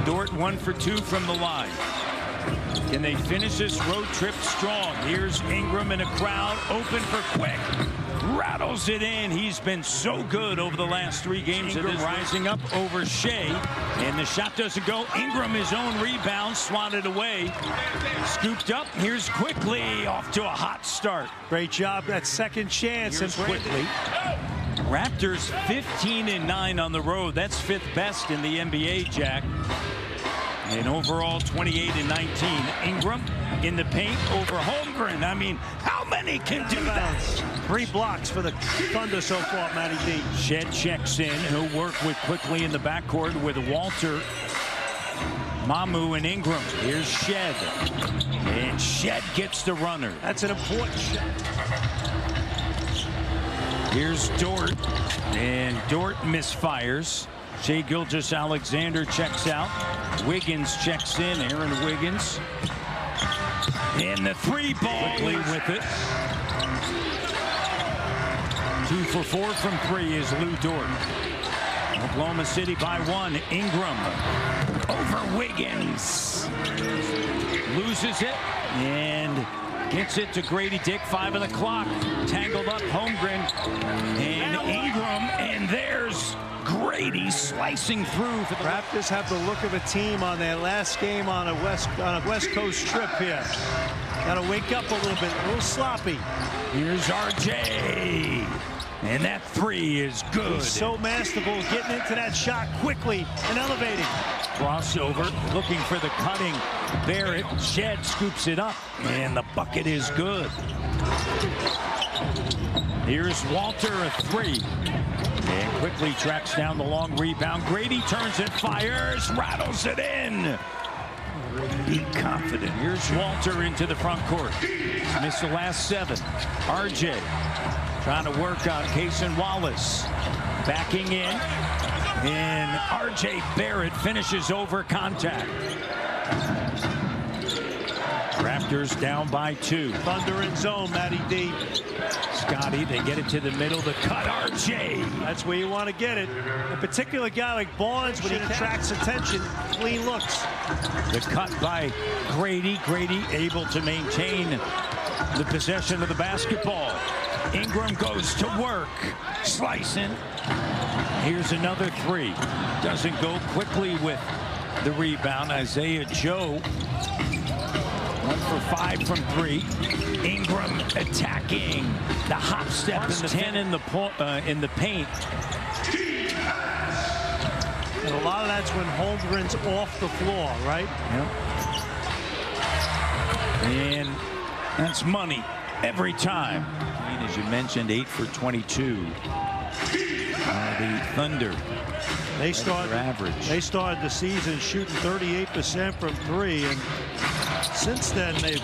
Dort 1 for 2 from the line. Can they finish this road trip strong? Here's Ingram in a crowd open for Quick. Rattles it in. He's been so good over the last 3 games. Ingram rising up over Shea, and the shot doesn't go. Ingram, his own rebound, swatted away. Scooped up. Here's Quickly off to a hot start. Great job. That second chance. Here's Quickly. Raptors 15-9 on the road. That's 5th best in the NBA, Jack. And overall 28-19. Ingram in the paint over Holmgren. I mean, how many can do that? 3 blocks for the Thunder so far, Matty D. Shed checks in. He'll work with Quickly in the backcourt with Walter, Mamu, and Ingram. Here's Shed. And Shed gets the runner. That's an important shot. Here's Dort. And Dort misfires. Shai Gilgeous-Alexander checks out. Wiggins checks in. Aaron Wiggins. And the 3-ball Quickly with it. 2 for 4 from 3 is Lou Dort. Oklahoma City by 1. Ingram over Wiggins. Loses it and gets it to Grady Dick. 5 on the clock. Tangled up Holmgren and Ingram, and there's Grady slicing through for the Raptors have the look of a team on their last game on a West Coast trip here. Got to wake up a little bit, a little sloppy. Here's RJ, and that 3 is good. He's so masterful getting into that shot quickly and elevating. Crossover, looking for the cutting Barrett. Shed scoops it up, and the bucket is good. Here's Walter, a 3. And quickly tracks down the long rebound. Grady turns it, fires, rattles it in. Be confident. Here's Walter into the front court. Missed the last 7. RJ trying to work on Cason Wallace. Backing in. And RJ Barrett finishes over contact. Raptors down by 2. Thunder in zone, Matty D. Scotty, they get it to the middle. The cut, RJ. That's where you want to get it. A particular guy like Barnes, when he attracts attention, clean looks. The cut by Grady. Grady able to maintain the possession of the basketball. Ingram goes to work. Slicing. Here's another 3. Doesn't go. Quickly with the rebound. Isaiah Joe. 1 for 5 from 3. Ingram attacking. The hop step in the 10 in the paint. And a lot of that's when Holmgren's off the floor, right? Yep. And that's money every time. As you mentioned, 8 for 22. The Thunder. They started the season shooting 38% from 3, and since then they've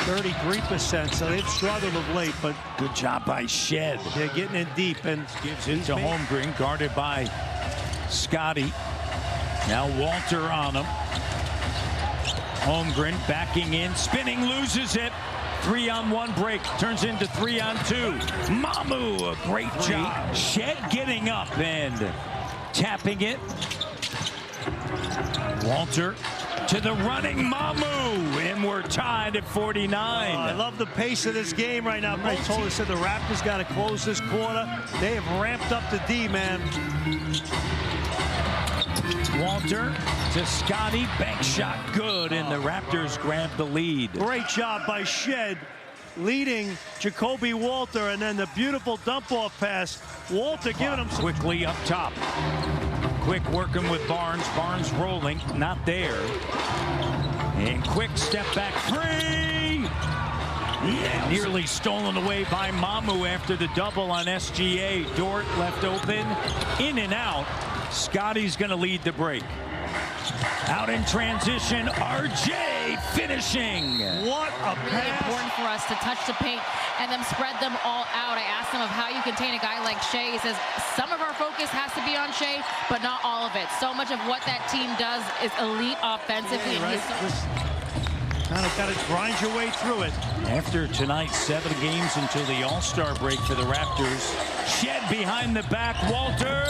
33%, so they've struggled of late, but good job by Shed. They're getting in deep and gives it to Holmgren, guarded by Scotty. Now Walter on him. Holmgren backing in, spinning, loses it. 3-on-1 break turns into 3-on-2. Mamu, a great job. Shed getting up and tapping it. Walter to the running Mamu, and we're tied at 49. I love the pace of this game right now. I told us that the Raptors got to close this quarter. They have ramped up the D, man. Walter to Scotty, bank shot good, and the Raptors grab the lead. Great job by Shed, leading Jacoby Walter, and then the beautiful dump-off pass. Walter giving him quickly up top. Quick working with Barnes. Barnes rolling, not there. And Quick step back 3. Yeah, nearly stolen away by Mamu after the double on SGA. Dort left open, in and out. Scotty's going to lead the break. Out in transition, RJ finishing. What a pass. Really important for us to touch the paint and then spread them all out. I asked him of how you contain a guy like Shai. He says some of our focus has to be on Shai, but not all of it. So much of what that team does is elite offensively. Yeah, right. Kind of got to grind your way through it. After tonight, 7 games until the All-Star break for the Raptors. Shed behind the back, Walter.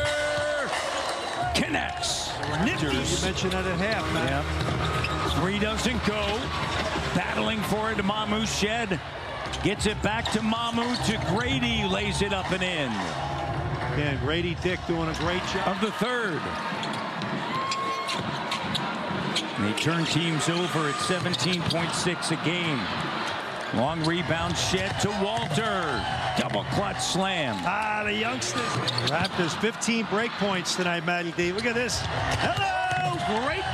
connects. Nifty. You mentioned that at half, man. Yeah. Three doesn't go. Battling for it to Mamu. Shed gets it back to Mamu, to Grady, lays it up and in. Again, Grady Dick doing a great job. Of the third. They turn teams over at 17.6 a game. Long rebound, Shed to Walter. Double clutch slam. The youngsters. Raptors 15 break points tonight, Matty D. Look at this. Hello! Great.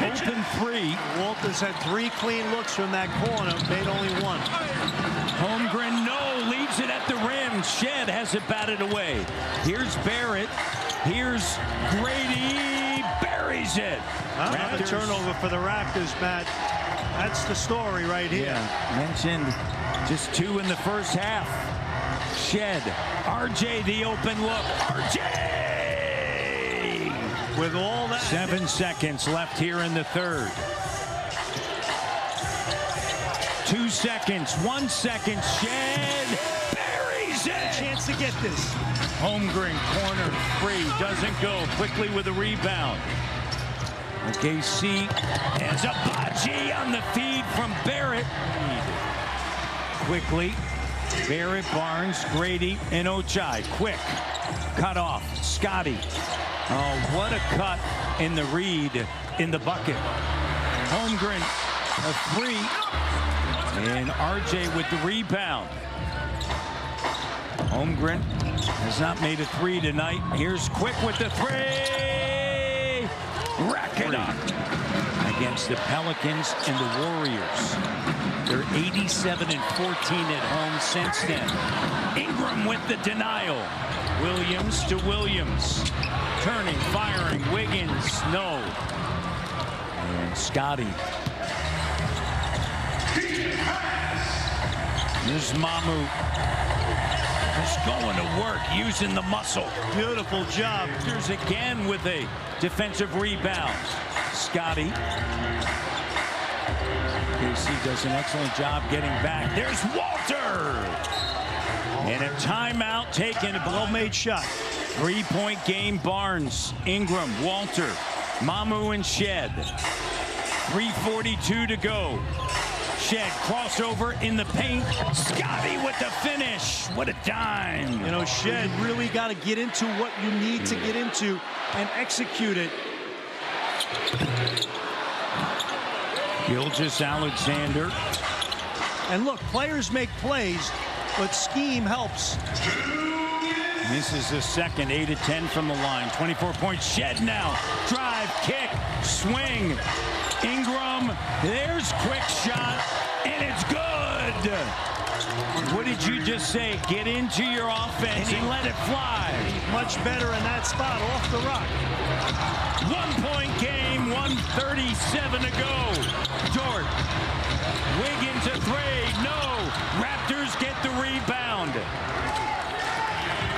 Open three. Walters had 3 clean looks from that corner, made only 1. Holmgren, no, leaves it at the rim. Shed has it batted away. Here's Barrett. Here's Grady. Buries it. Raptors. Turnover for the Raptors, Matt. That's the story right here. Yeah, mentioned just 2 in the first half. Shed. RJ, the open look. RJ! With all that. 7 seconds left here in the third. 2 seconds, 1 second. Shed buries it. Chance to get this. Holmgren, corner, free, doesn't go. Quickly with a rebound. OKC has a Baji on the feed from Barrett. Quickly, Barrett, Barnes, Grady, and Ochai. Quick, cut off. Scotty. Oh, what a cut in the read in the bucket. Holmgren, a three. And RJ with the rebound. Holmgren has not made a three tonight. Here's Quick with the three. Rack it up against the Pelicans and the Warriors. They're 87-14 at home since then. Ingram with the denial. Williams to Williams. Turning, firing, Wiggins, no. And Scotty. There's Mamu. Just going to work, using the muscle. Beautiful job. Here's again with a defensive rebound. Scotty. KC does an excellent job getting back. There's Walter. And a timeout taken. A well-made shot. 3-point game, Barnes, Ingram, Walter, Mamu, and Shed. 3:42 to go. Shed crossover in the paint. Scotty with the finish. What a dime. You know, Shed really got to get into what you need to get into and execute it. Gilgeous-Alexander. And look, players make plays, but scheme helps. Misses the second, 8 of 10 from the line. 24 points. Shed now. Drive, kick, swing. Ingram, there's quick shot, and it's good. What did you just say? Get into your offense and let it fly. Much better in that spot, off the rock. 1-point game, 1:37 to go. Dort, Wiggins a three, no. Raptors get the rebound.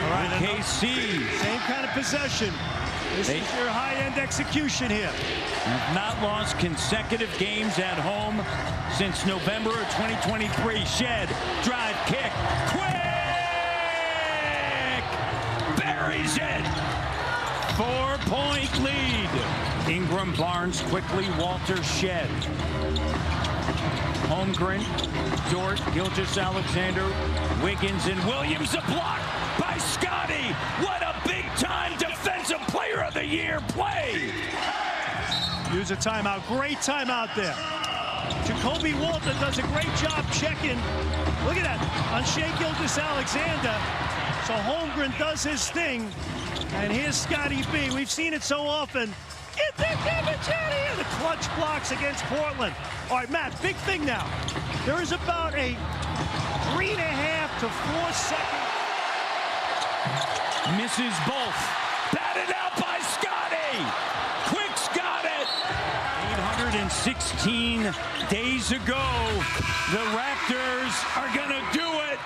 All right, KC. Same kind of possession. This is your high-end execution here. Have not lost consecutive games at home since November of 2023. Shed, drive, kick, quick! Buries it! 4-point lead. Ingram, Barnes, quickly, Walter, Shed. Holmgren, Dort, Gilgeous-Alexander, Wiggins, and Williams. A block by Scotty. What a big-time defensive player of the year play. Use a timeout. Great timeout there. Jacoby Walter does a great job checking. Look at that. On Shai Gilgeous-Alexander. So Holmgren does his thing. And here's Scotty B. We've seen it so often. Get the garbage out of here. The clutch blocks against Portland. All right, Matt, big thing now. There is about a 3.5 to 4 second. Misses both. Batted out by Scotty. Quick's got it. 816 days ago, the Raptors are going to do it.